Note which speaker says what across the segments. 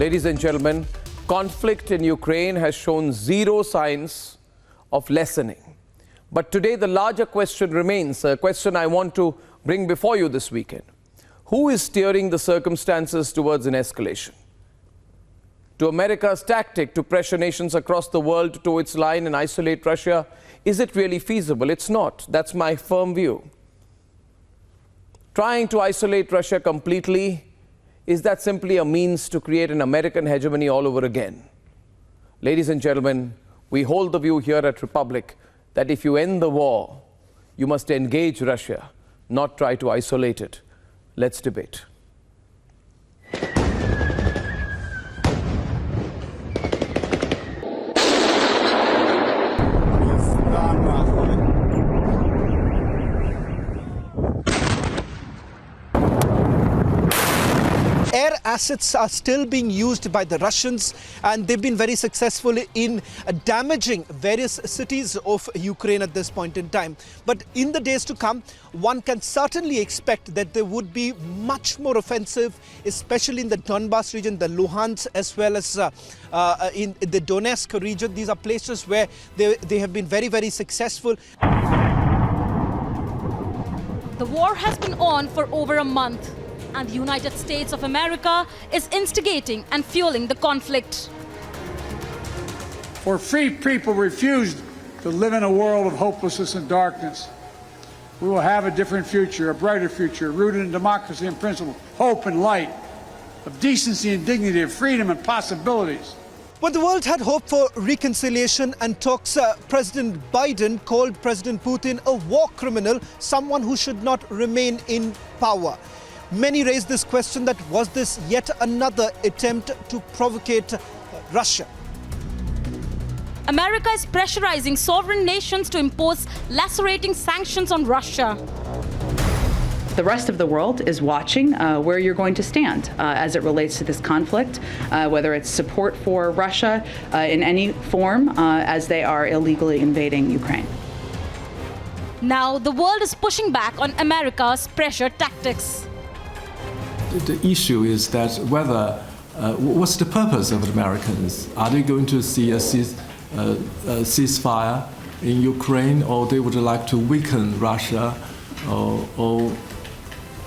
Speaker 1: Ladies and gentlemen, conflict in Ukraine has shown zero signs of lessening. But today the larger question remains, a question I want to bring before you this weekend. Who is steering the circumstances towards an escalation? To America's tactic to pressure nations across the world to its line and isolate Russia, is it really feasible? It's not. That's my firm view. Trying to isolate Russia completely, is that simply a means to create an American hegemony all over again? Ladies and gentlemen, we hold the view here at Republic that if you end the war, you must engage Russia, not try to isolate it. Let's debate.
Speaker 2: Air assets are still being used by the Russians, and they've been very successful in damaging various cities of Ukraine at this point in time. But in the days to come, one can certainly expect that there would be much more offensive, especially in the Donbas region, the Luhansk, as well as in the Donetsk region. These are places where they have been very, very successful.
Speaker 3: The war has been on for over a month, and the United States of America is instigating and fueling the conflict.
Speaker 4: For free people refused to live in a world of hopelessness and darkness. We will have a different future, a brighter future, rooted in democracy and principle, hope and light, of decency and dignity, of freedom and possibilities.
Speaker 2: When the world had hoped for reconciliation and talks, President Biden called President Putin a war criminal, someone who should not remain in power. Many raised this question that was this yet another attempt to provocate Russia?
Speaker 3: America is pressurizing sovereign nations to impose lacerating sanctions on Russia.
Speaker 5: The rest of the world is watching where you're going to stand as it relates to this conflict, whether it's support for Russia in any form as they are illegally invading Ukraine.
Speaker 3: Now the world is pushing back on America's pressure tactics.
Speaker 6: The issue is that whether, what's the purpose of the Americans? Are they going to see a ceasefire in Ukraine, or they would like to weaken Russia, or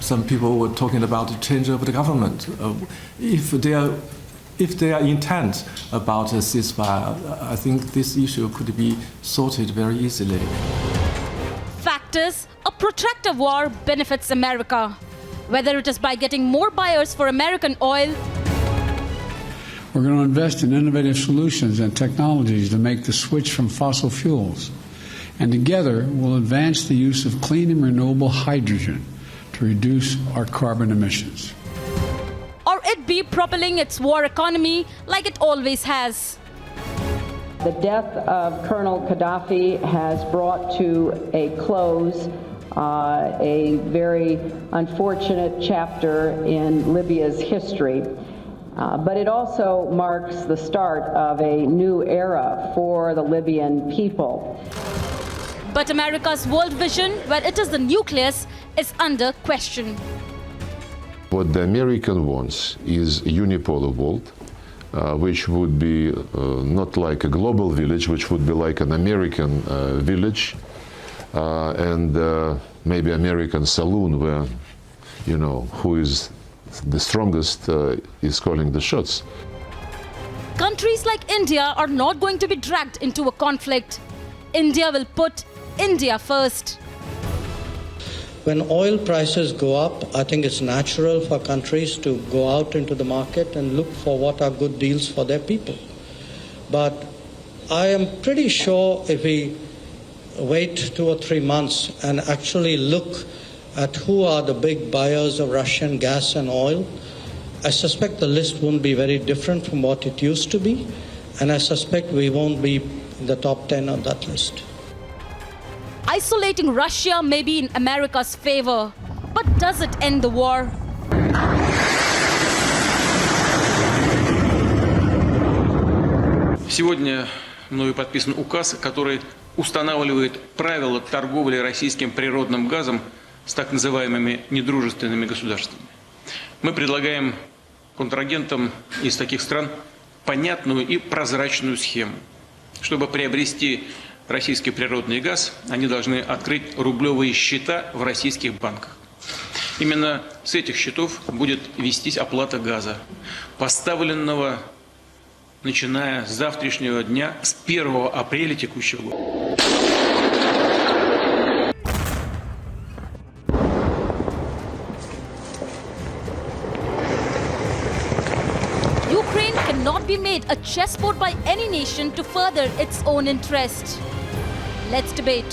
Speaker 6: some people were talking about the change of the government? If they are intent about a ceasefire, I think this issue could be sorted very easily.
Speaker 3: Fact is, a protracted war benefits America, whether it is by getting more buyers for American oil.
Speaker 7: We're going to invest in innovative solutions and technologies to make the switch from fossil fuels. And together, we'll advance the use of clean and renewable hydrogen to reduce our carbon emissions.
Speaker 3: Or it be propelling its war economy like it always has.
Speaker 8: The death of Colonel Gaddafi has brought to a close a very unfortunate chapter in Libya's history. But it also marks the start of a new era for the Libyan people.
Speaker 3: But America's world vision, where it is the nucleus, is under question.
Speaker 9: What the American wants is a unipolar world, which would be not like a global village, which would be like an American village, and maybe American saloon where, you know, who is the strongest is calling the shots.
Speaker 3: Countries like India are not going to be dragged into a conflict. India will put India first.
Speaker 10: When oil prices go up, I think it's natural for countries to go out into the market and look for what are good deals for their people. But I am pretty sure if we wait 2 or 3 months and actually look at who are the big buyers of Russian gas and oil, I suspect the list won't be very different from what it used to be, and I suspect we won't be in the top 10 on that list.
Speaker 3: Isolating Russia may be in America's favor, but does it end the war?
Speaker 11: Сегодня мною подписан указ, который устанавливает правила торговли российским природным газом с так называемыми недружественными государствами. Мы предлагаем контрагентам из таких стран понятную и прозрачную схему. Чтобы приобрести российский природный газ, они должны открыть рублевые счета в российских банках. Именно с этих счетов будет вестись оплата газа, поставленного начиная с завтрашнего дня, с 1 апреля текущего года.
Speaker 3: Ukraine cannot be made a chessboard by any nation to further its own interest. Let's debate.